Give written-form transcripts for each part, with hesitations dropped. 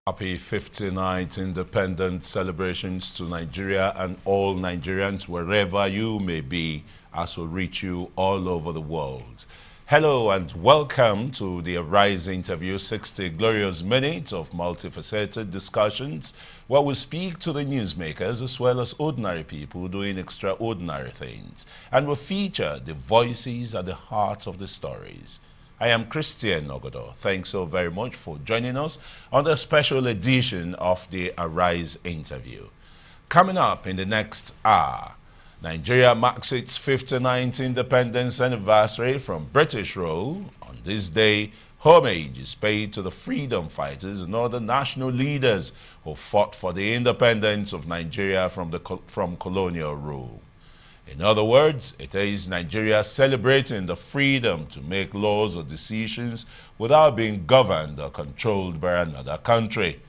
Happy 59th Independence celebrations to Nigeria and all Nigerians wherever you may be, as will reach you all over the world. Hello and welcome to the Arise interview, 60 glorious minutes of multifaceted discussions where we speak to the newsmakers as well as ordinary people doing extraordinary things, and we feature the voices at the heart of the stories. I am Christian Ogodo. Thanks so very much for joining us on the special edition of the Arise interview. Coming up in the next hour, Nigeria marks its 59th independence anniversary from British rule. On this day, homage is paid to the freedom fighters and other national leaders who fought for the independence of Nigeria from colonial rule. In other words, it is Nigeria celebrating the freedom to make laws or decisions without being governed or controlled by another country.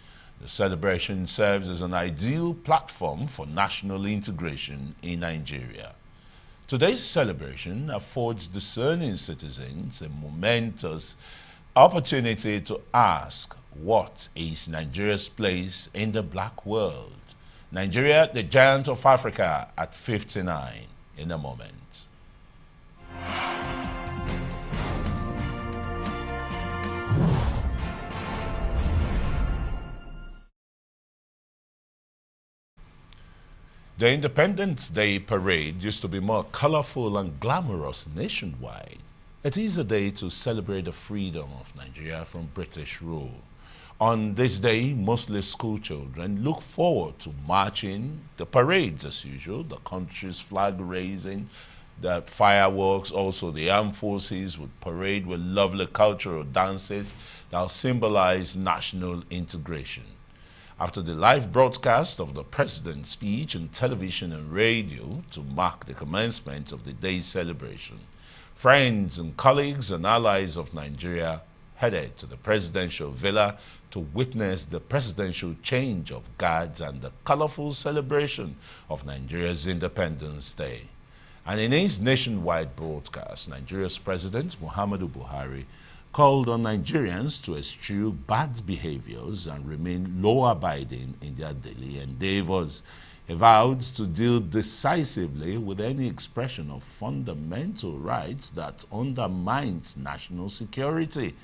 The celebration serves as an ideal platform for national integration in Nigeria. Today's celebration affords discerning citizens a momentous opportunity to ask, what is Nigeria's place in the black world? Nigeria, the giant of Africa, at 59 in a moment. The Independence Day parade used to be more colorful and glamorous nationwide. It is a day to celebrate the freedom of Nigeria from British rule. On this day, mostly school children look forward to marching, the parades as usual, the country's flag raising, the fireworks, also the armed forces would parade with lovely cultural dances that will symbolize national integration. After the live broadcast of the president's speech on television and radio to mark the commencement of the day's celebration, friends and colleagues and allies of Nigeria headed to the presidential villa to witness the presidential change of guards and the colorful celebration of Nigeria's Independence Day. And in his nationwide broadcast, Nigeria's President Muhammadu Buhari called on Nigerians to eschew bad behaviors and remain law-abiding in their daily endeavors. He vowed to deal decisively with any expression of fundamental rights that undermines national security.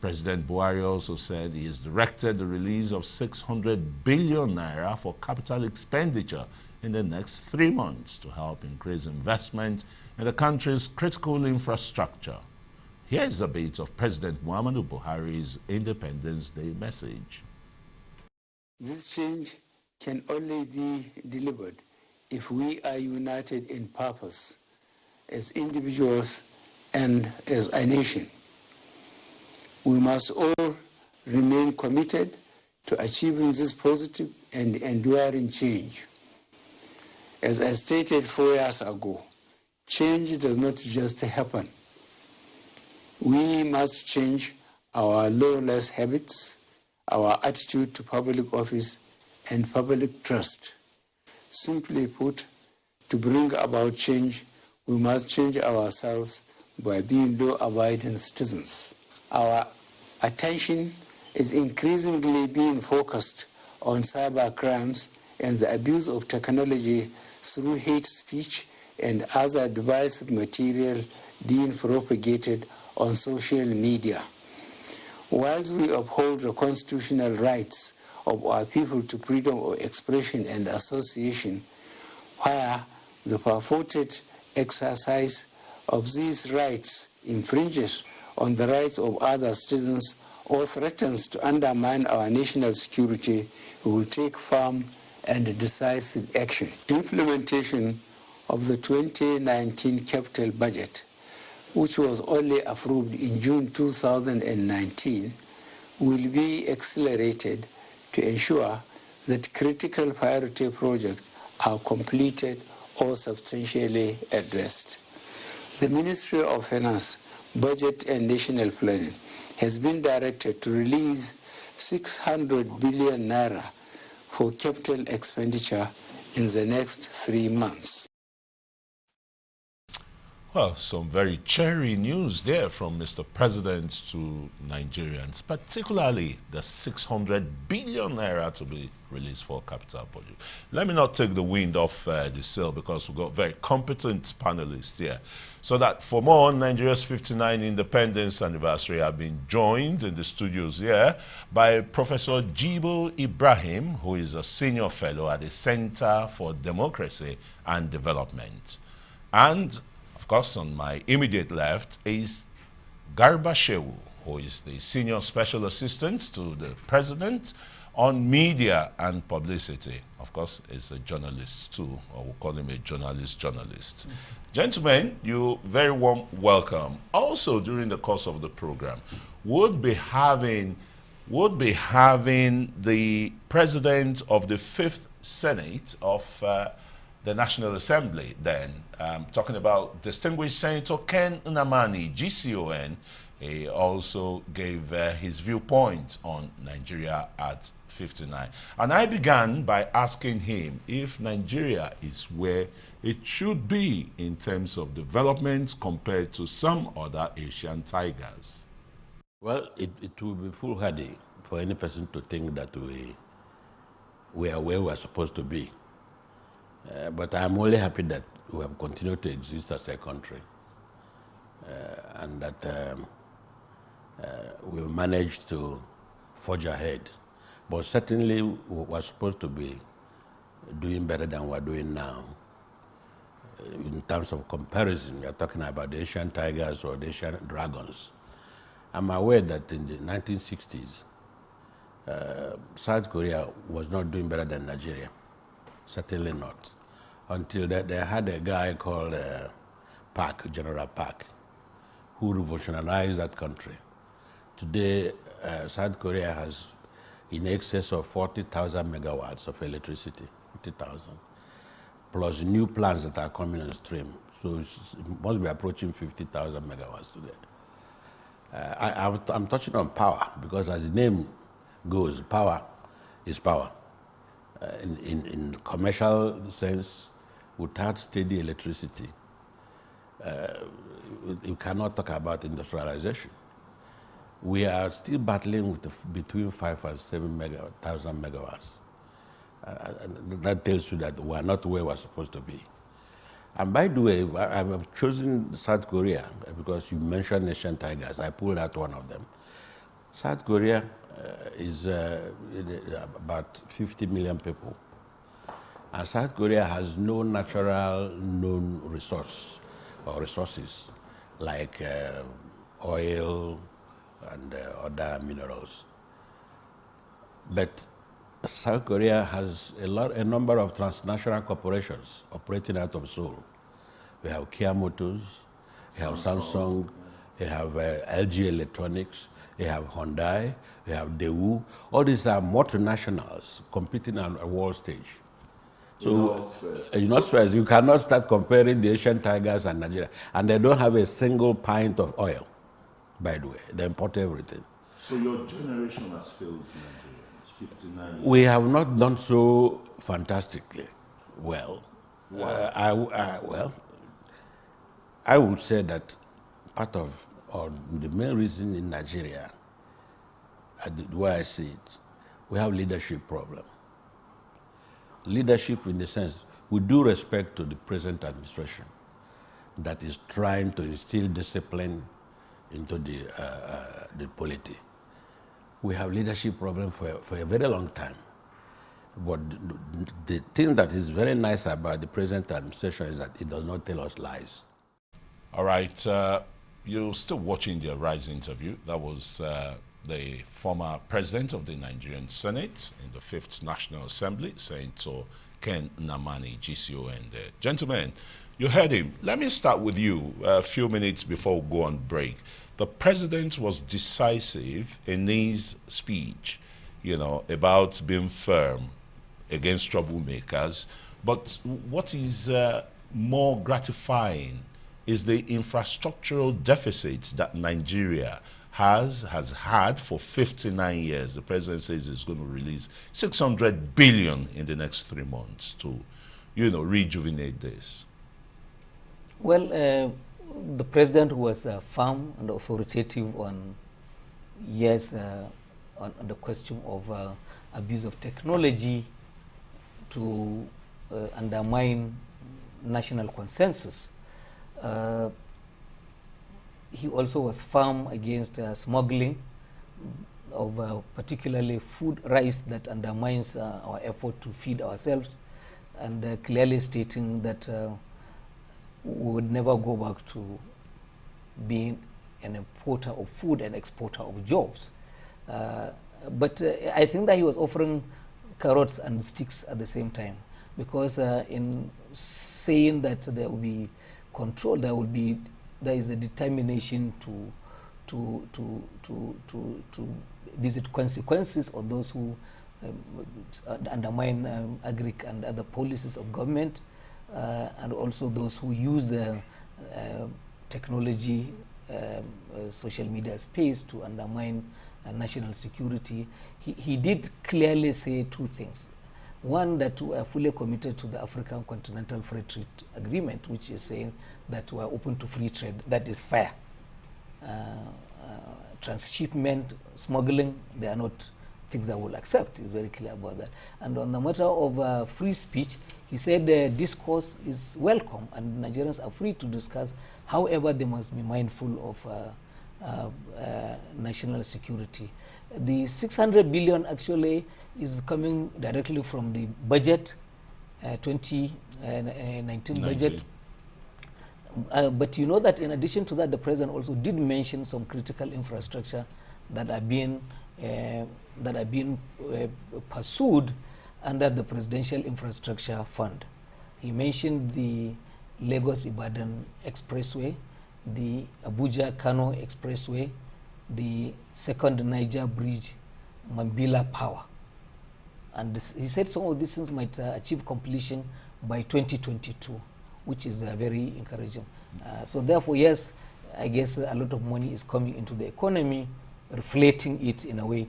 President Buhari also said he has directed the release of 600 billion naira for capital expenditure in the next 3 months to help increase investment in the country's critical infrastructure. Here is a bit of President Muhammadu Buhari's Independence Day message. This change can only be delivered if we are united in purpose as individuals and as a nation. We must all remain committed to achieving this positive and enduring change. As I stated 4 years ago, change does not just happen. We must change our lawless habits, our attitude to public office, and public trust. Simply put, to bring about change, we must change ourselves by being law-abiding citizens. Our attention is increasingly being focused on cyber crimes and the abuse of technology through hate speech and other divisive material being propagated on social media. Whilst we uphold the constitutional rights of our people to freedom of expression and association, where the purported exercise of these rights infringes on the rights of other citizens or threatens to undermine our national security, we will take firm and decisive action. Implementation of the 2019 capital budget, which was only approved in June 2019, will be accelerated to ensure that critical priority projects are completed or substantially addressed. The Ministry of Finance, Budget and National Planning has been directed to release 600 billion naira for capital expenditure in the next 3 months. Well, some very cheery news there from Mr. President to Nigerians, particularly the 600 billion naira to be released for capital budget. Let me not take the wind off the sail because we've got very competent panelists here. So that for more on Nigeria's 59th Independence Anniversary, I've been joined in the studios here by Professor Jibo Ibrahim, who is a senior fellow at the Center for Democracy and Development. And of course, on my immediate left is Garba Shehu, who is the Senior Special Assistant to the President on Media and Publicity. Of course, he's a journalist too, or we'll call him a journalist. Gentlemen, you very warm welcome. Also, during the course of the program, we'll be having the President of the Fifth Senate of the National Assembly then, talking about distinguished Senator Ken Nnamani, GCON. He also gave his viewpoint on Nigeria at 59. And I began by asking him if Nigeria is where it should be in terms of development compared to some other Asian tigers. Well, it will be foolhardy for any person to think that we are where we are supposed to be. But I'm only happy that we have continued to exist as a country and that we've managed to forge ahead. But certainly we're supposed to be doing better than we're doing now. In terms of comparison, we are talking about the Asian tigers or the Asian dragons. I'm aware that in the 1960s, South Korea was not doing better than Nigeria. Certainly not. Until they had a guy called Park, General Park, who revolutionized that country. Today, South Korea has in excess of 40,000 megawatts of electricity, 40,000, plus new plants that are coming on stream. So it must be approaching 50,000 megawatts today. I'm touching on power because as the name goes, power is power. In commercial sense, without steady electricity, you cannot talk about industrialization. We are still battling with between 5 and 7,000 megawatts. That tells you that we are not where we're supposed to be. And by the way, I've chosen South Korea because you mentioned Asian tigers. I pulled out one of them. South Korea is about 50 million people. And South Korea has no natural known resource or resources like oil and other minerals. But South Korea has a number of transnational corporations operating out of Seoul. We have Kia Motors, we have Samsung, we have LG Electronics, we have Hyundai, we have Daewoo. All these are multinationals competing on a world stage. So, you cannot start comparing the Asian tigers and Nigeria. And they don't have a single pint of oil, by the way. They import everything. So your generation has failed Nigeria. It's 59 years. We have not done so fantastically well. Why? I would say that part of, or the main reason in Nigeria, the way I see it, we have leadership problem. Leadership in the sense, with due respect to the present administration that is trying to instill discipline into the polity. We have leadership problem for a very long time. But the thing that is very nice about the present administration is that it does not tell us lies. All right, you're still watching the Rise interview. That was the former president of the Nigerian Senate in the Fifth National Assembly, Senator Ken Nnamani, GCON there. Gentlemen, you heard him. Let me start with you a few minutes before we go on break. The president was decisive in his speech, about being firm against troublemakers. But what is more gratifying is the infrastructural deficits that Nigeria has had for 59 years. The president says he's going to release 600 billion in the next 3 months to, rejuvenate this. Well, the president was firm and authoritative on, yes, on the question of abuse of technology to undermine national consensus. He also was firm against smuggling of particularly food, rice that undermines our effort to feed ourselves, and clearly stating that we would never go back to being an importer of food and exporter of jobs. But I think that he was offering carrots and sticks at the same time, because in saying that there will be control, there is a determination to visit consequences of those who undermine agric and other policies of government, and also those who use technology, social media space to undermine national security. He did clearly say two things. One, that we are fully committed to the African Continental Free Trade Agreement, which is saying that we are open to free trade. That is fair. Transshipment, smuggling, they are not things that we'll accept. He's very clear about that. And on the matter of free speech, he said discourse is welcome and Nigerians are free to discuss. However, they must be mindful of national security. The 600 billion actually is coming directly from the budget, 2019 budget. But you know that in addition to that, the president also did mention some critical infrastructure that are being pursued under the Presidential Infrastructure Fund. He mentioned the Lagos-Ibadan Expressway, the Abuja-Kano Expressway, the second Niger Bridge, Mambila Power. And he said some of these things might achieve completion by 2022, which is very encouraging. So therefore, yes, I guess a lot of money is coming into the economy, reflecting it in a way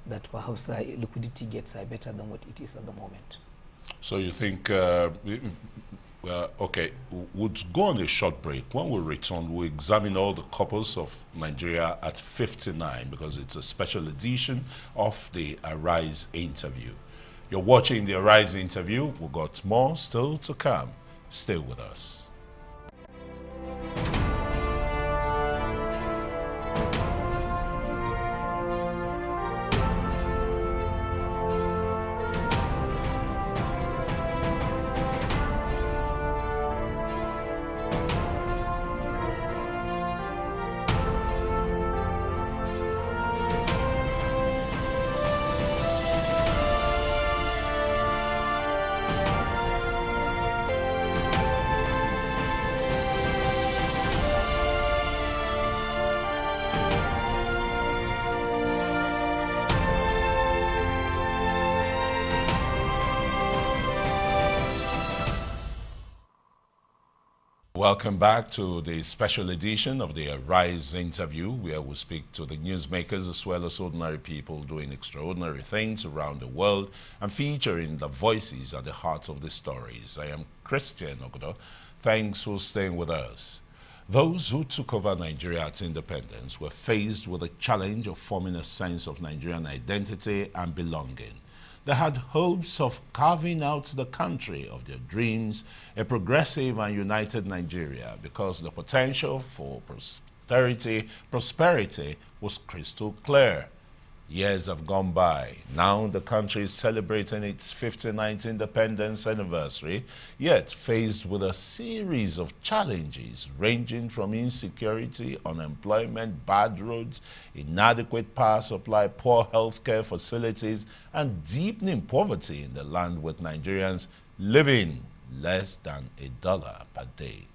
that perhaps liquidity gets better than what it is at the moment. So you think, okay, we'll go on a short break. When we return, we'll examine all the couples of Nigeria at 59, because it's a special edition of the Arise interview. You're watching the Arise interview. We've got more still to come. Stay with us. Welcome back to the special edition of the Arise interview, where we speak to the newsmakers as well as ordinary people doing extraordinary things around the world and featuring the voices at the heart of the stories. I am Christian Ogodo. Thanks for staying with us. Those who took over Nigeria at independence were faced with the challenge of forming a sense of Nigerian identity and belonging. They had hopes of carving out the country of their dreams, a progressive and united Nigeria, because the potential for prosperity was crystal clear. Years have gone by. Now the country is celebrating its 59th independence anniversary, yet faced with a series of challenges ranging from insecurity, unemployment, bad roads, inadequate power supply, poor healthcare facilities, and deepening poverty in the land, with Nigerians living less than $1 per day.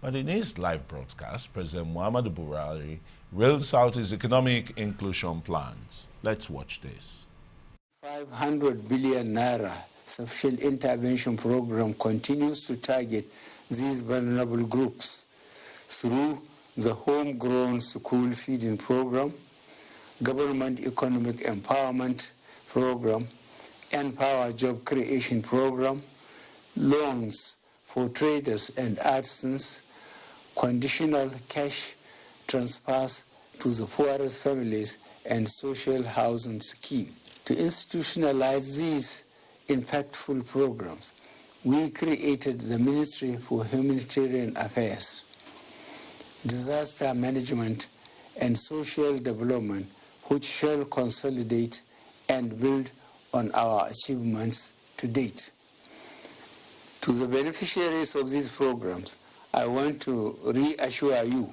But in his live broadcast, President Muhammadu Buhari reels out his economic inclusion plans. Let's watch this. 500 billion naira sufficient intervention program continues to target these vulnerable groups through the homegrown school feeding program, government economic empowerment program, Empower Job Creation program, loans for traders and artisans, conditional cash transfers to the poorest families, and social housing scheme. To institutionalize these impactful programs, we created the Ministry for Humanitarian Affairs, Disaster Management, and Social Development, which shall consolidate and build on our achievements to date. To the beneficiaries of these programs, I want to reassure you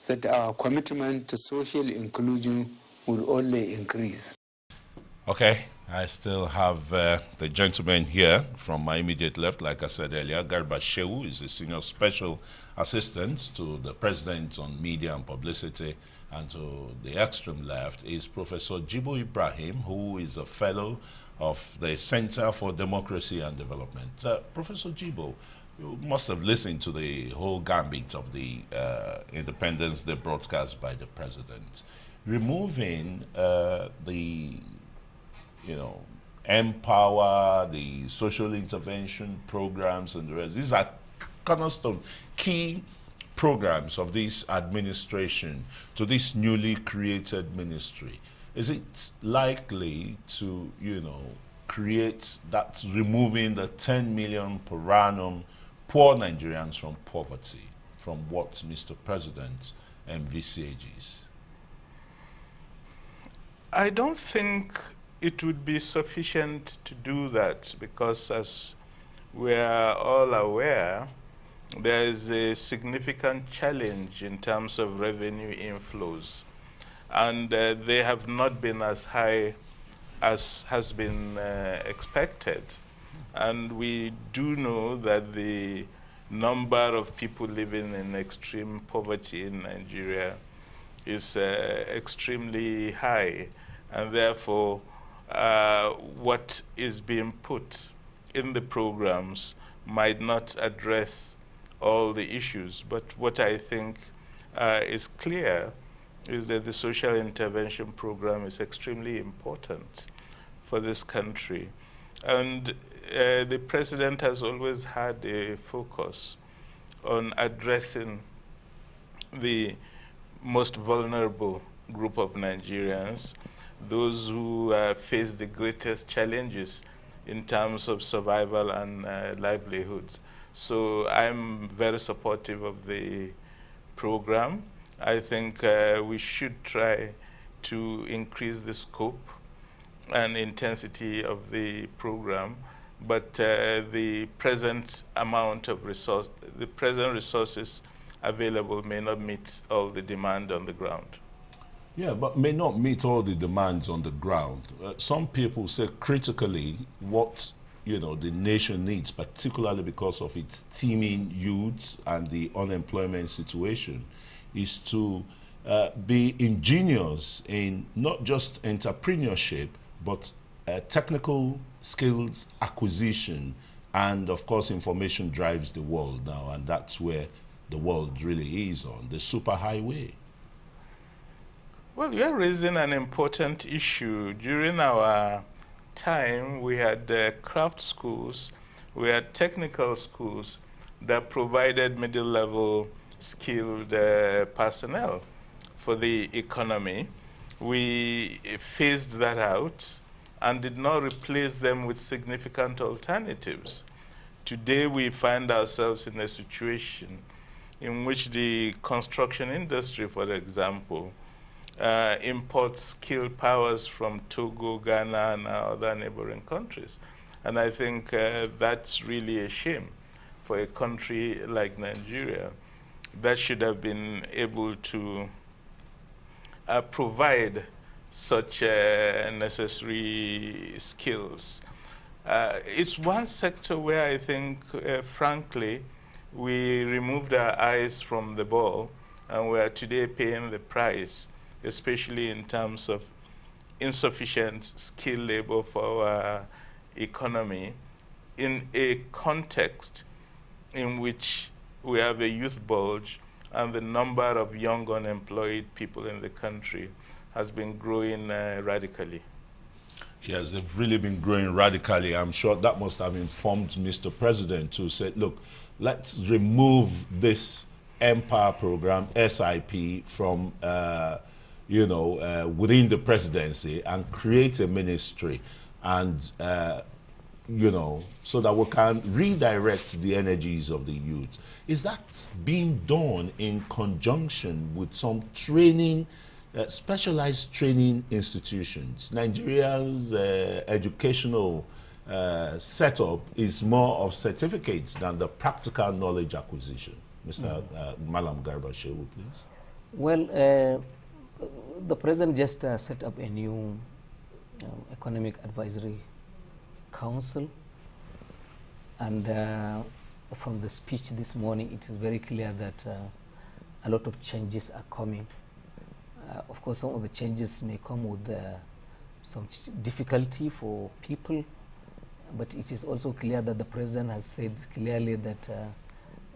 that our commitment to social inclusion will only increase. Okay, I still have the gentleman here from my immediate left. Like I said earlier, Garba Shehu is a senior special assistant to the president on media and publicity. And to the extreme left is Professor Jibo Ibrahim, who is a fellow of the Center for Democracy and Development. Professor Jibo, you must have listened to the whole gambit of the Independence Day broadcast by the president. Removing the, empower, the social intervention programs and the rest. These are cornerstone, key programs of this administration to this newly created ministry. Is it likely to, create that, removing the 10 million per annum poor Nigerians from poverty, from what Mr. President envisages? I don't think it would be sufficient to do that, because as we are all aware, there is a significant challenge in terms of revenue inflows, and they have not been as high as has been expected. And we do know that the number of people living in extreme poverty in Nigeria is extremely high, and therefore what is being put in the programs might not address all the issues. But what I think is clear is that the social intervention program is extremely important for this country. And the president has always had a focus on addressing the most vulnerable group of Nigerians, those who face the greatest challenges in terms of survival and livelihood. So I'm very supportive of the program. I think we should try to increase the scope and intensity of the program, but the present amount of the present resources available may not meet all the demand on the ground. Yeah, but may not meet all the demands on the ground. Some people say critically what the nation needs, particularly because of its teeming youths and the unemployment situation, is to be ingenious in not just entrepreneurship, but technical skills acquisition. And of course, information drives the world now, and that's where the world really is on, the superhighway. Well, you're raising an important issue. During our time, we had craft schools, we had technical schools that provided middle-level skilled personnel for the economy. We phased that out and did not replace them with significant alternatives. Today, we find ourselves in a situation in which the construction industry, for example, imports skilled powers from Togo, Ghana, and other neighboring countries. And I think that's really a shame for a country like Nigeria that should have been able to provide such necessary skills. It's one sector where I think, frankly, we removed our eyes from the ball, and we are today paying the price, especially in terms of insufficient skilled labor for our economy, in a context in which we have a youth bulge and the number of young unemployed people in the country has been growing radically. Yes, they've really been growing radically. I'm sure that must have informed Mr. President to say, look, let's remove this Empower program, SIP, from within the presidency and create a ministry, and so that we can redirect the energies of the youth. Is that being done in conjunction with some training, specialized training institutions? Nigeria's educational setup is more of certificates than the practical knowledge acquisition. Mr. Malam Garba Shehu, please. Well, the president just set up a new economic advisory council, and from the speech this morning it is very clear that a lot of changes are coming. Of course, some of the changes may come with some difficulty for people, but it is also clear that the president has said clearly that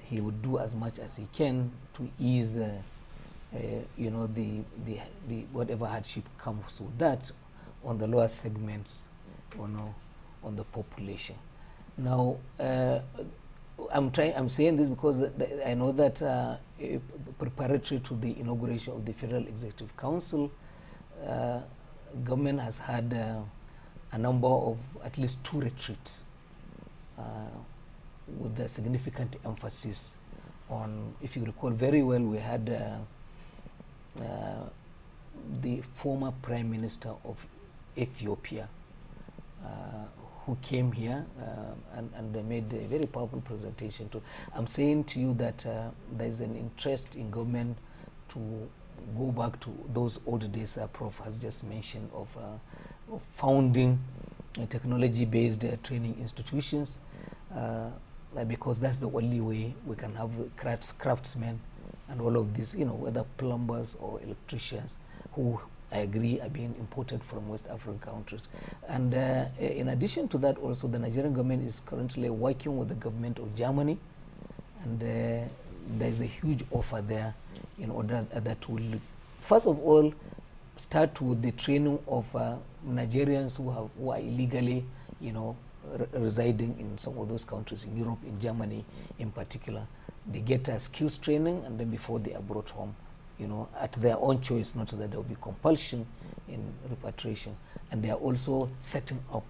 he would do as much as he can to ease the whatever hardship comes with that on the lower segments, on the population. Now, I'm saying this because I know that preparatory to the inauguration of the Federal Executive Council, government has had a number of at least 2 retreats with a significant emphasis on, if you recall very well, we had the former Prime Minister of Ethiopia who came here and they made a very powerful presentation. I'm saying to you that there is an interest in government to go back to those old days Prof has just mentioned of founding technology-based training institutions, because that's the only way we can have craftsmen and all of this, whether plumbers or electricians, who I agree are being imported from West African countries. And in addition to that, also the Nigerian government is currently working with the government of Germany, and there's a huge offer there in order that will, first of all, start with the training of Nigerians who are illegally, residing in some of those countries, in Europe, in Germany in particular. They get a skills training, and then before they are brought home, at their own choice, not that there will be compulsion in repatriation. And they are also setting up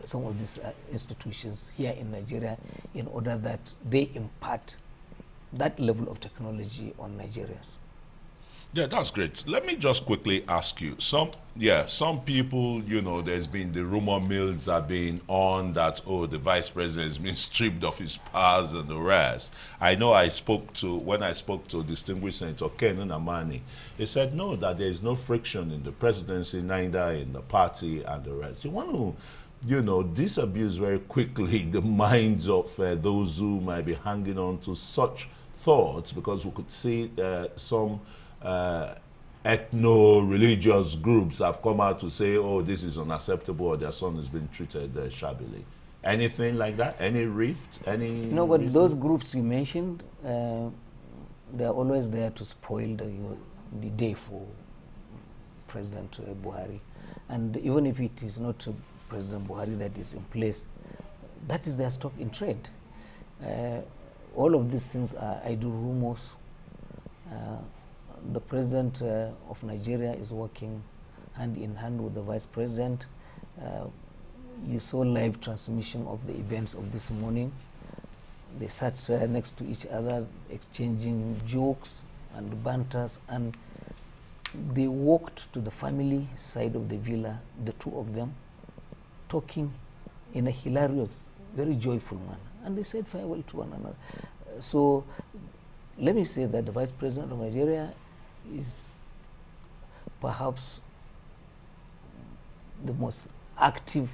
some of these institutions here in Nigeria in order that they impart that level of technology on Nigerians. Yeah, that's great. Let me just quickly ask you. Some people, there's been the rumor mills are being on that, the vice president has been stripped of his powers and the rest. I know when I spoke to distinguished Senator Ken Nnamani, he said no, that there is no friction in the presidency, neither in the party and the rest. You want to, disabuse very quickly the minds of those who might be hanging on to such thoughts, because we could see some ethno-religious groups have come out to say, this is unacceptable, or their son has been treated shabbily. Anything like that? Any rift? No, but reason? Those groups you mentioned, they're always there to spoil the day for President Buhari. And even if it is not President Buhari that is in place, that is their stock in trade. All of these things are idle rumors. The president of Nigeria is working hand in hand with the vice president. You saw live transmission of the events of this morning. They sat next to each other, exchanging jokes and banters, and they walked to the family side of the villa, the two of them, talking in a hilarious, very joyful manner. And they said farewell to one another. So let me say that the vice president of Nigeria is perhaps the most active,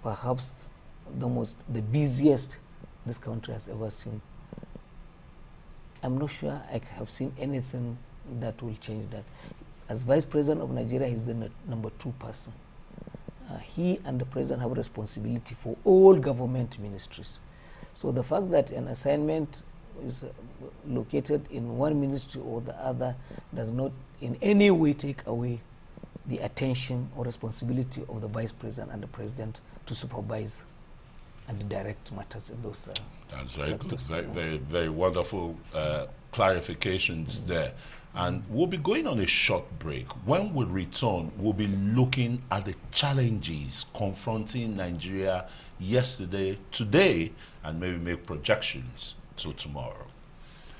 perhaps the busiest this country has ever seen. I'm not sure I have seen anything that will change that. As vice president of Nigeria, he's the number 2 person. He and the president have responsibility for all government ministries. So the fact that an assignment is located in one ministry or the other does not in any way take away the attention or responsibility of the vice president and the president to supervise and direct matters in those That's very sectors. good. Very wonderful clarifications there. And we'll be going on a short break. When we return, we'll be looking at the challenges confronting Nigeria yesterday, today, and maybe make projections to tomorrow.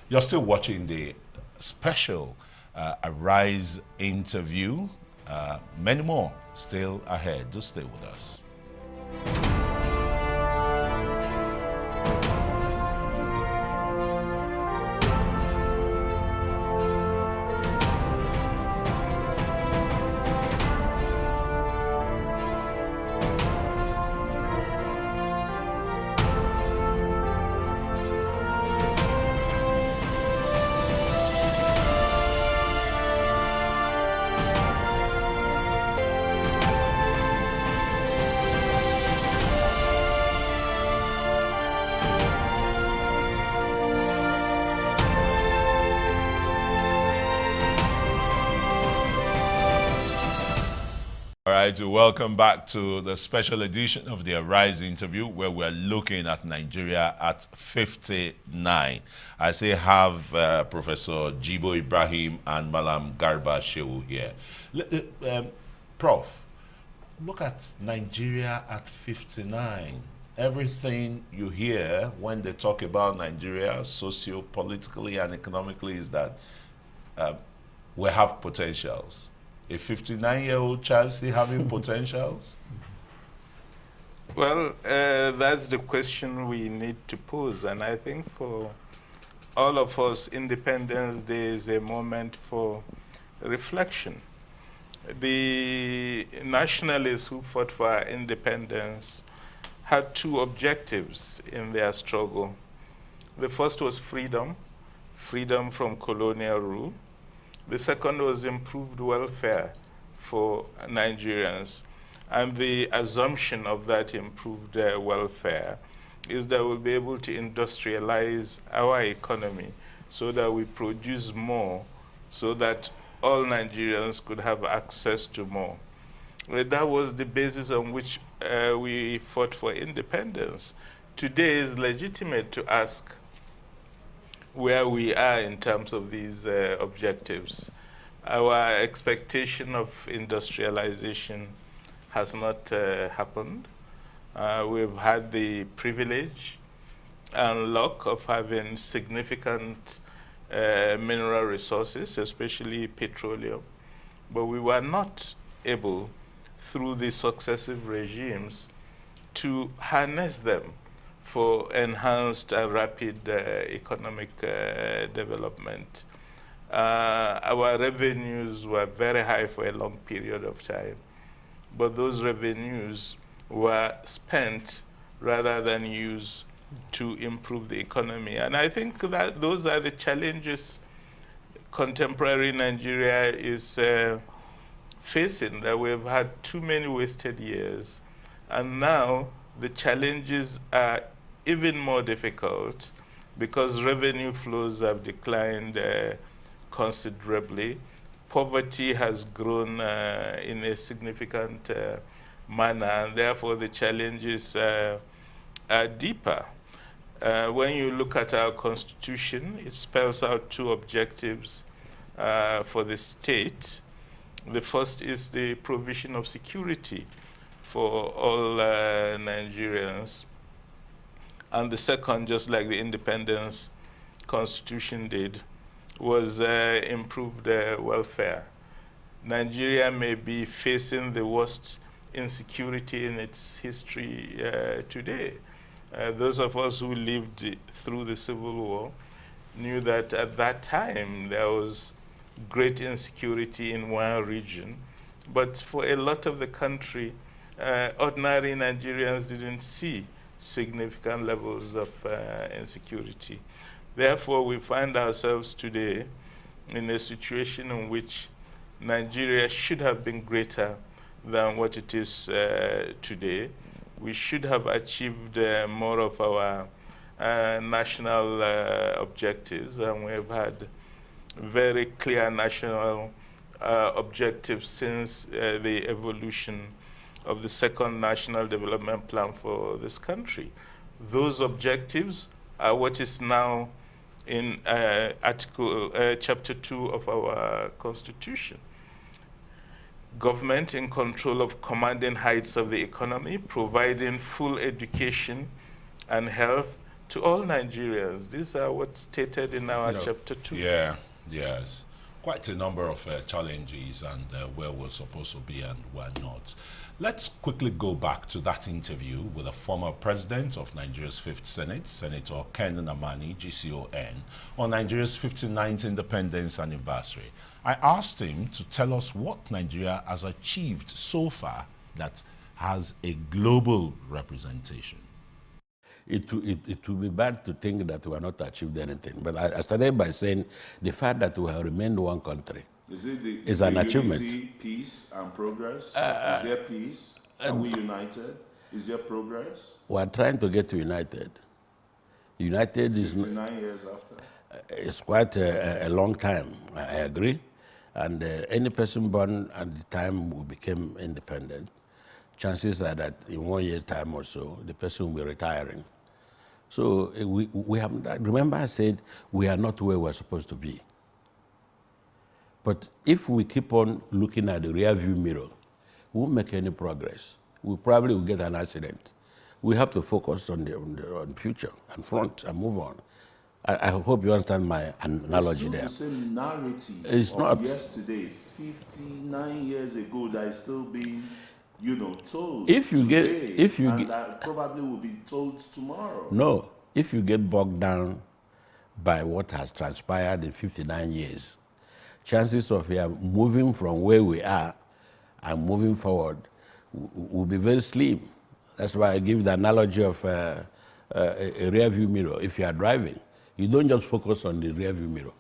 You're still watching the special Arise interview. Many more still ahead. Do stay with us. All right, welcome back to the special edition of the Arise interview, where we're looking at Nigeria at 59. I say have Professor Jibo Ibrahim and Malam Garba Shehu here. Prof, look at Nigeria at 59. Everything you hear when they talk about Nigeria, socio-politically and economically, is that we have potentials. A 59-year-old child still having potentials? Well, that's the question we need to pose. And I think for all of us, Independence Day is a moment for reflection. The nationalists who fought for our independence had two objectives in their struggle. The first was freedom, freedom from colonial rule. The second was improved welfare for Nigerians. And the assumption of that improved welfare is that we'll be able to industrialize our economy so that we produce more, so that all Nigerians could have access to more. That was the basis on which we fought for independence. Today is legitimate to ask where we are in terms of these objectives. Our expectation of industrialization has not happened. We've had the privilege and luck of having significant mineral resources, especially petroleum, but we were not able, through the successive regimes, to harness them for enhanced and rapid economic development. Our revenues were very high for a long period of time, but those revenues were spent rather than used to improve the economy. And I think that those are the challenges contemporary Nigeria is facing, that we've had too many wasted years, and now the challenges are even more difficult because revenue flows have declined considerably. Poverty has grown in a significant manner, and therefore the challenges are deeper. When you look at our constitution, it spells out two objectives for the state. The first is the provision of security for all Nigerians. And the second, just like the independence constitution did, was improved welfare. Nigeria may be facing the worst insecurity in its history today. Those of us who lived through the Civil War knew that at that time there was great insecurity in one region, but for a lot of the country, ordinary Nigerians didn't see significant levels of insecurity. Therefore, we find ourselves today in a situation in which Nigeria should have been greater than what it is today. We should have achieved more of our national objectives, and we've had very clear national objectives since the evolution of the second National Development Plan for this country. Those objectives are what is now in Chapter 2 of our Constitution. Government in control of commanding heights of the economy, providing full education and health to all Nigerians. These are what's stated in our Chapter 2. Yeah, yes. Quite a number of challenges and where we're supposed to be and where not. Let's quickly go back to that interview with the former president of Nigeria's Fifth Senate, Senator Ken Nnamani, GCON, on Nigeria's 59th independence anniversary. I asked him to tell us what Nigeria has achieved so far that has a global representation. It would be bad to think that we have not achieved anything. But I started by saying the fact that we have remained one country is an achievement. Unity, peace, and progress? Is there peace? Are we united? Is there progress? We are trying to get to united. United 59 years after. It's quite a long time, I agree. And any person born at the time we became independent, chances are that in 1 year's time or so, the person will be retiring. So we have, remember I said we are not where we're supposed to be. But if we keep on looking at the rear view mirror, we won't make any progress. We probably will get an accident. We have to focus on the future and front and move on. I hope you understand my analogy there. It's still the same narrative it's of not. Yesterday, 59 years ago, that is still being, told If you today, get, that probably will be told tomorrow. No, if you get bogged down by what has transpired in 59 years, chances of you moving from where we are and moving forward will be very slim. That's why I give the analogy of a rear view mirror. If you are driving, you don't just focus on the rear view mirror.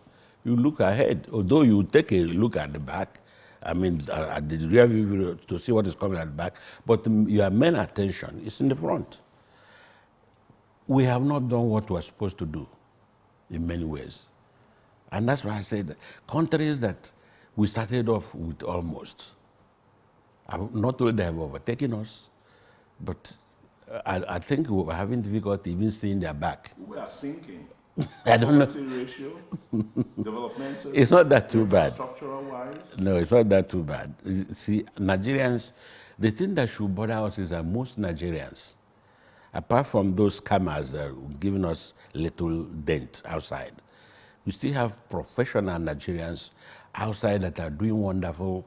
You look ahead, although you take a look at the back, at the rear view mirror to see what is coming at the back, but your main attention is in the front. We have not done what we're supposed to do in many ways. And that's why I said countries that we started off with almost, not only they have overtaken us, but I think we're having difficulty even seeing their back. We are sinking. I don't know. Ratio, developmental. It's not that too bad. Structural wise. No, it's not that too bad. See, Nigerians, the thing that should bother us is that most Nigerians, apart from those scammers that are giving us little dent outside, we still have professional Nigerians outside that are doing wonderful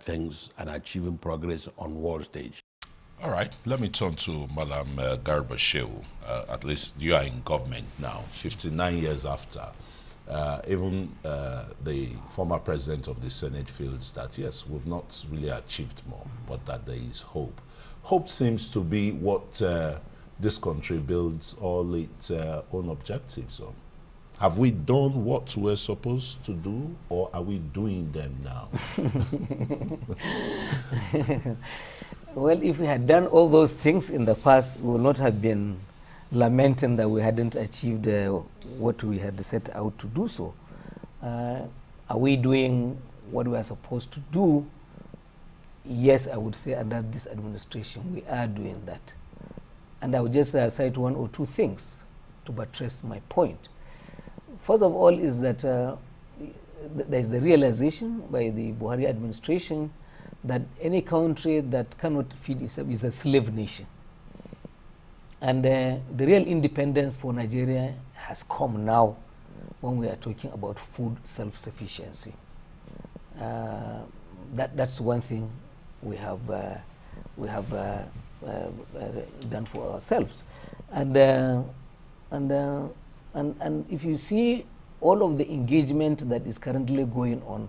things and achieving progress on world stage. All right, let me turn to Madam Garba Shehu. At least you are in government now, 59 years after. Even the former president of the Senate feels that, yes, we've not really achieved more, but that there is hope. Hope seems to be what this country builds all its own objectives on. Have we done what we're supposed to do, or are we doing them now? Well, if we had done all those things in the past, we would not have been lamenting that we hadn't achieved what we had set out to do so. Are we doing what we are supposed to do? Yes, I would say under this administration, we are doing that. And I would just cite one or two things to buttress my point. First of all is that there is the realization by the Buhari administration that any country that cannot feed itself is a slave nation. And the real independence for Nigeria has come now when we are talking about food self-sufficiency. That's one thing we have done for ourselves. And if you see all of the engagement that is currently going on,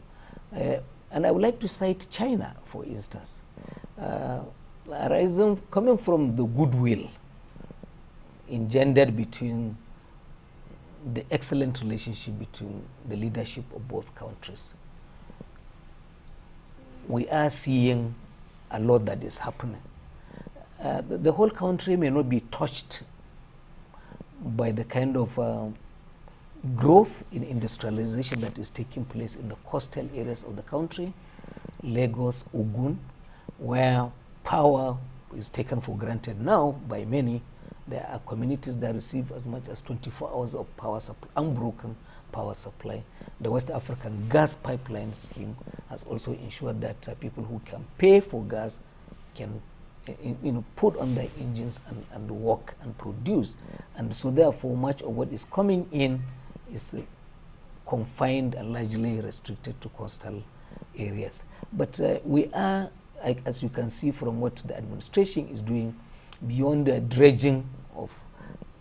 and I would like to cite China, for instance, coming from the goodwill engendered between the excellent relationship between the leadership of both countries. We are seeing a lot that is happening. The whole country may not be touched by the kind of growth in industrialization that is taking place in the coastal areas of the country, Lagos, Ogun, where power is taken for granted now by many. There are communities that receive as much as 24 hours of power supply, unbroken power supply. The West African gas pipeline scheme has also ensured that people who can pay for gas can put on their engines and work and produce. And so therefore much of what is coming in is confined and largely restricted to coastal areas. But we are, as you can see from what the administration is doing, beyond the dredging of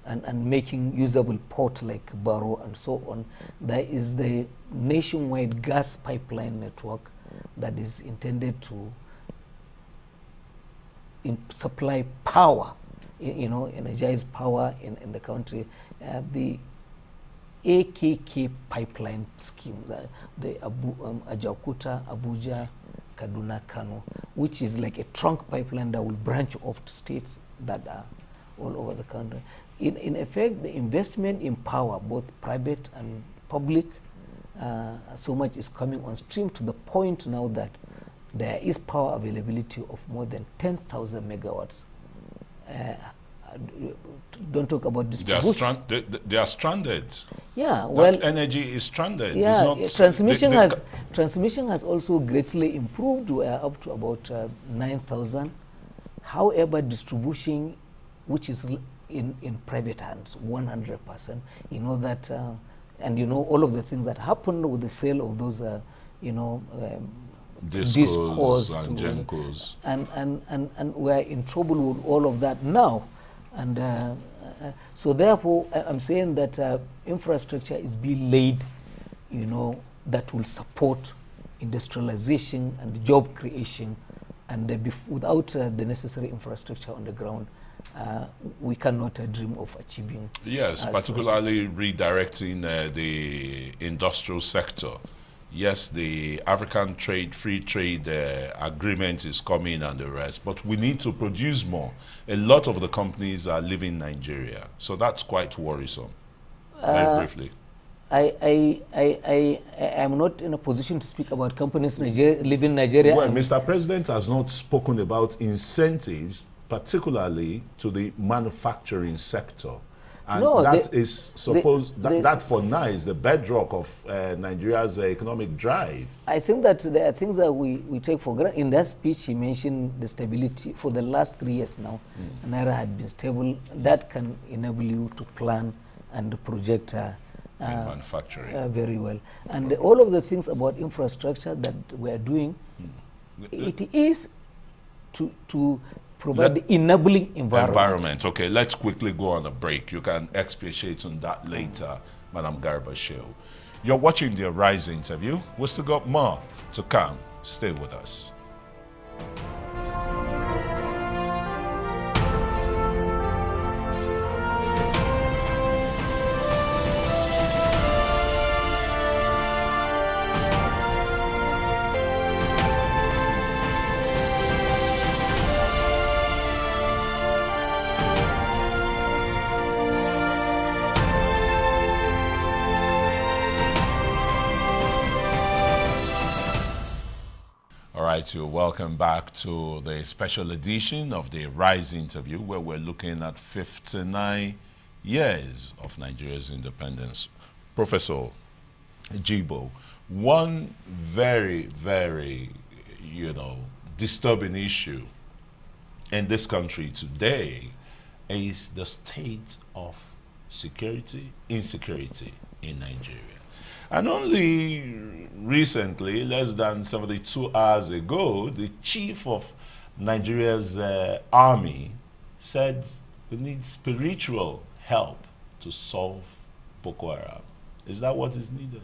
and making usable port like Barrow and so on, there is the nationwide gas pipeline network that is intended to supply power, energize power in the country. The AKK pipeline scheme, the Ajaokuta, Abuja, Kaduna, Kano, which is like a trunk pipeline that will branch off to states that are all over the country. In effect, the investment in power, both private and public, so much is coming on stream to the point now that there is power availability of more than 10,000 megawatts. Don't talk about distribution. They are stranded. Yeah, well, that energy is stranded. Yeah, transmission has also greatly improved. We are up to about 9,000. However, distribution, which is in private hands, 100%. You know that, and you know all of the things that happened with the sale of those, discos and gencos. And we're in trouble with all of that now. And so therefore, I'm saying that infrastructure is being laid, that will support industrialization and job creation. And without the necessary infrastructure on the ground, we cannot dream of achieving. Yes, particularly redirecting the industrial sector. Yes, the African free trade agreement is coming and the rest, but we need to produce more. A lot of the companies are leaving Nigeria, so that's quite worrisome. Very briefly. I am not in a position to speak about companies leaving Nigeria. Well, Mr. President has not spoken about incentives, particularly to the manufacturing sector. And no, that for now is the bedrock of Nigeria's economic drive. I think that there are things that we take for granted. In that speech, he mentioned the stability for the last 3 years now. Naira had been stable. That can enable you to plan and project manufacturing very well. And all of the things about infrastructure that we are doing, it is to provide the enabling environment. Okay, let's quickly go on a break. You can expatiate on that later, Madam Garba Shehu. You're watching the Arise interview. We still got more to come. Stay with us. You're welcome back to the special edition of the Rise interview, where we're looking at 59 years of Nigeria's independence. Professor Jibo, one very, very, disturbing issue in this country today is the state of insecurity in Nigeria. And only recently, less than 72 hours ago, the chief of Nigeria's army said we need spiritual help to solve Boko Haram. Is that what is needed?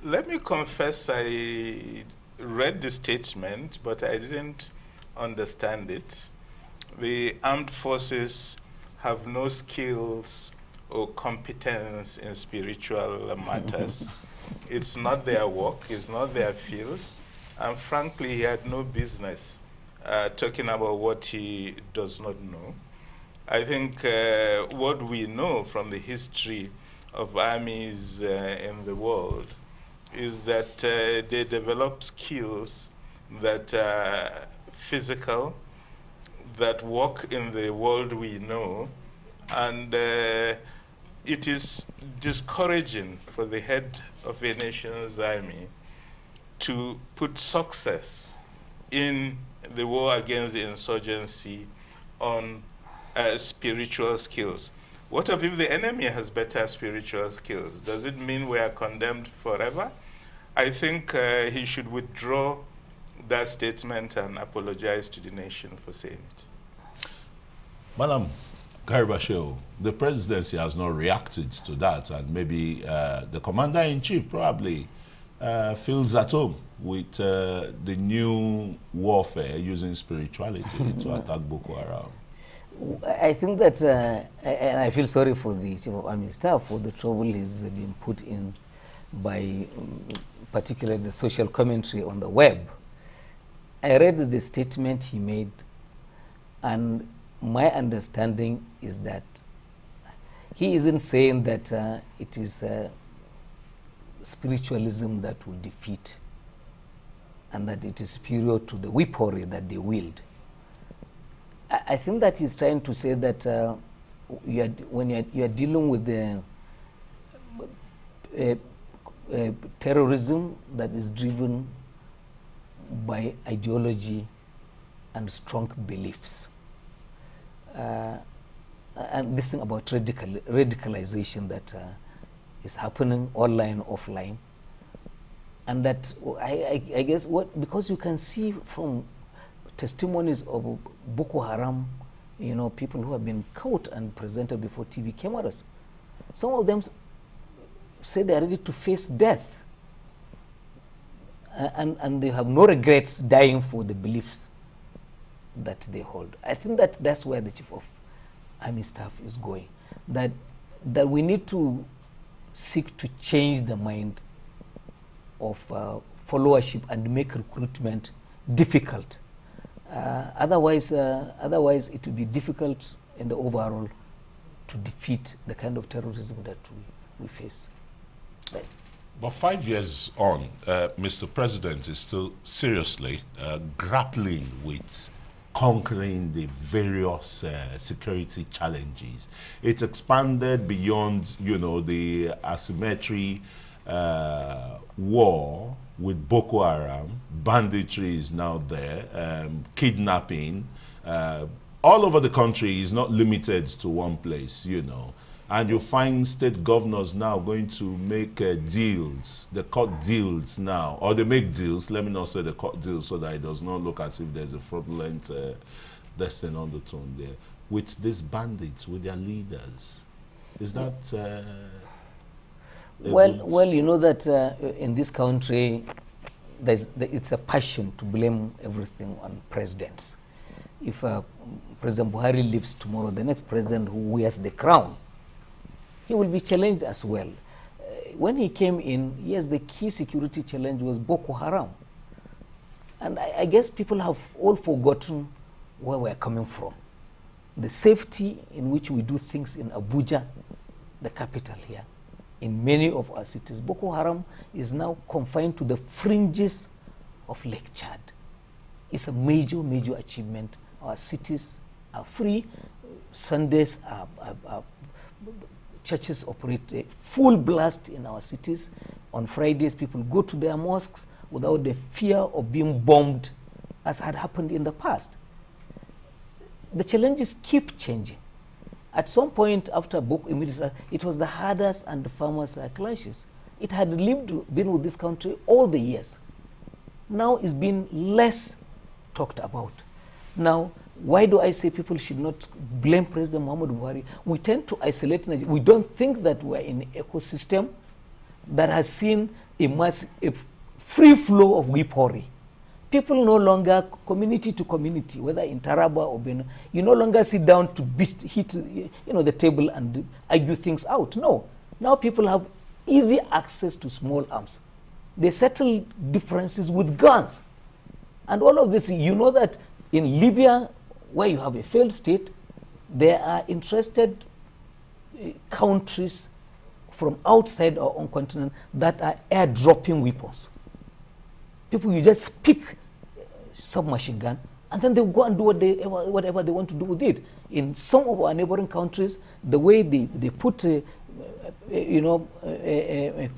Let me confess, I read the statement, but I didn't understand it. The armed forces have no skills or competence in spiritual matters. It's not their work, it's not their field, and frankly, he had no business talking about what he does not know. I think what we know from the history of armies in the world is that they develop skills that physical, that walk in the world we know, and it is discouraging for the head of a nation's army to put success in the war against the insurgency on spiritual skills. What if the enemy has better spiritual skills? Does it mean we are condemned forever? I think he should withdraw that statement and apologize to the nation for saying it. Madam Garibashew, the presidency has not reacted to that, and maybe the commander-in-chief probably feels at home with the new warfare using spirituality to attack Boko Haram. I think that, and I feel sorry for the Chief of Army Staff for the trouble he's been put in by particularly the social commentary on the web. I read the statement he made, and my understanding is that he isn't saying that it is spiritualism that will defeat and that it is superior to the weaponry that they wield. I think that he's trying to say that when you are dealing with the terrorism that is driven by ideology and strong beliefs, and this thing about radicalization that is happening online, offline, and that I guess because you can see from testimonies of Boko Haram, you know, people who have been caught and presented before TV cameras. Some of them say they are ready to face death, and they have no regrets dying for the beliefs that they hold. I think that that's where the Chief of Army Staff is going, that we need to seek to change the mind of followership and make recruitment difficult. Otherwise it will be difficult in the overall to defeat the kind of terrorism that we face. But 5 years on, Mr. President is still seriously grappling with conquering the various security challenges. It's expanded beyond, you know, the asymmetry war with Boko Haram. Banditry is now there, kidnapping. All over the country is not limited to one place, you know. And you find state governors now going to make deals, the cut deals now, or they make deals, let me not say the cut deals so that it does not look as if there's a fraudulent destined undertone there, with these bandits, with their leaders. Is that... Well, you know that in this country, it's a passion to blame everything on presidents. If President Buhari leaves tomorrow, the next president who wears the crown, he will be challenged as well. When he came in, yes, the key security challenge was Boko Haram. And I guess people have all forgotten where we're coming from. The safety in which we do things in Abuja, the capital here, in many of our cities. Boko Haram is now confined to the fringes of Lake Chad. It's a major, major achievement. Our cities are free. Sundays are churches operate a full blast in our cities. On Fridays, people go to their mosques without the fear of being bombed, as had happened in the past. The challenges keep changing. At some point after Boko immediately, it was the herders and the farmers' clashes. It had been with this country all the years. Now it's been less talked about. Now, why do I say people should not blame President Muhammadu Buhari? We tend to isolate Nigeria. We don't think that we're in an ecosystem that has seen a free flow of weaponry. People no longer, community to community, whether in Taraba or Benue, you no longer sit down to hit the table and argue things out. No. Now people have easy access to small arms. They settle differences with guns. And all of this, you know that in Libya, where you have a failed state, there are interested countries from outside our own continent that are airdropping weapons. People, you just pick submachine gun and then they'll go and do whatever they want to do with it. In some of our neighboring countries, the way they put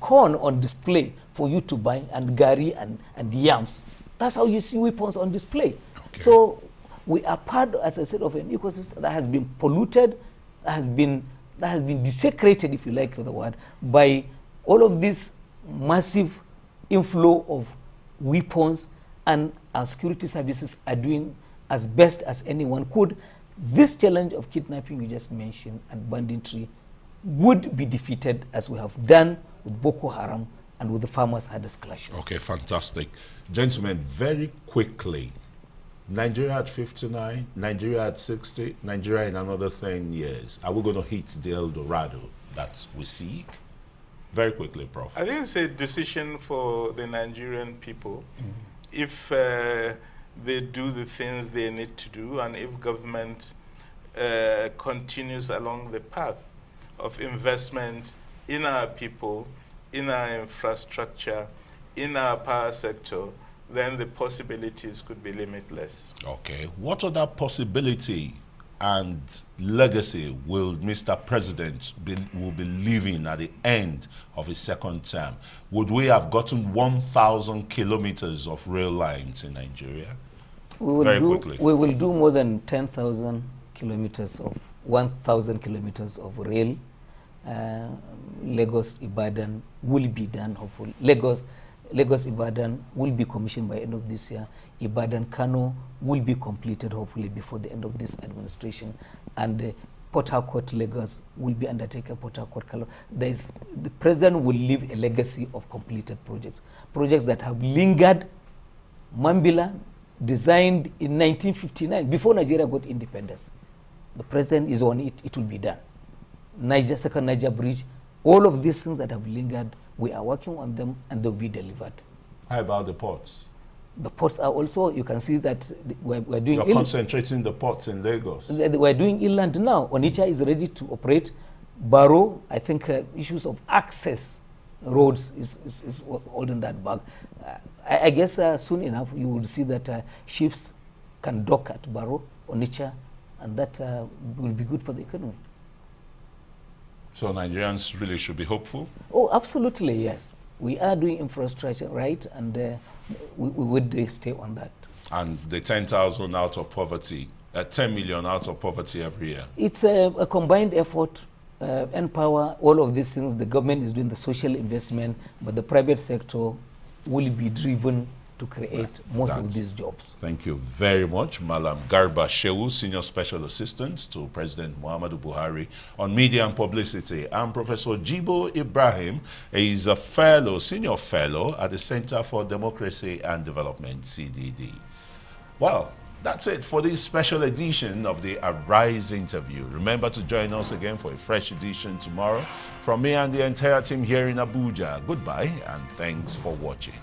corn on display for you to buy, and gari and yams, that's how you see weapons on display. Okay. So we are part, as I said, of an ecosystem that has been polluted, that has been desecrated, if you like the word, by all of this massive inflow of weapons, and our security services are doing as best as anyone could. This challenge of kidnapping you just mentioned and banditry would be defeated, as we have done with Boko Haram and with the farmers' hardest clashes. Okay, fantastic. Gentlemen, very quickly, Nigeria at 59, Nigeria at 60, Nigeria in another 10 years. Are we going to hit the El Dorado that we seek? Very quickly, Prof. I think it's a decision for the Nigerian people. If they do the things they need to do, and if government continues along the path of investment in our people, in our infrastructure, in our power sector, then the possibilities could be limitless. Okay. What other possibility and legacy will Mr. President will be leaving at the end of his second term? Would we have gotten 1,000 kilometers of rail lines in Nigeria? Very quickly. We will do more than 10,000 kilometers of 1,000 kilometers of rail. Lagos Ibadan will be done, hopefully. Lagos Ibadan will be commissioned by end of this year. Ibadan Kano will be completed, hopefully, before the end of this administration. And Port Harcourt Lagos will be undertaken. Port Harcourt Kano. The president will leave a legacy of completed projects that have lingered. Mambila, designed in 1959, before Nigeria got independence. The president is on it. It will be done. Second Niger Bridge, all of these things that have lingered, we are working on them, and they'll be delivered. How about the ports? The ports are also, you can see that we're doing... You're concentrating the ports in Lagos. We're doing inland now. Onitsha is ready to operate. Barrow, I think issues of access roads is holding that back. I guess soon enough you will see that ships can dock at Barrow, Onitsha, and that will be good for the economy. So Nigerians really should be hopeful? Oh, absolutely, yes. We are doing infrastructure right, and we would stay on that. And the 10,000 out of poverty, 10 million out of poverty every year? It's a combined effort, Empower, all of these things. The government is doing the social investment, but the private sector will be driven to create most of these jobs. Thank you very much, Malam Garba Shehu, Senior Special Assistant to President Muhammadu Buhari on Media and Publicity, and Professor Jibo Ibrahim is a fellow, senior fellow at the Center for Democracy and Development, CDD. Well, that's it for this special edition of the Arise interview. Remember to join us again for a fresh edition tomorrow. From me and the entire team here in Abuja, goodbye and thanks for watching.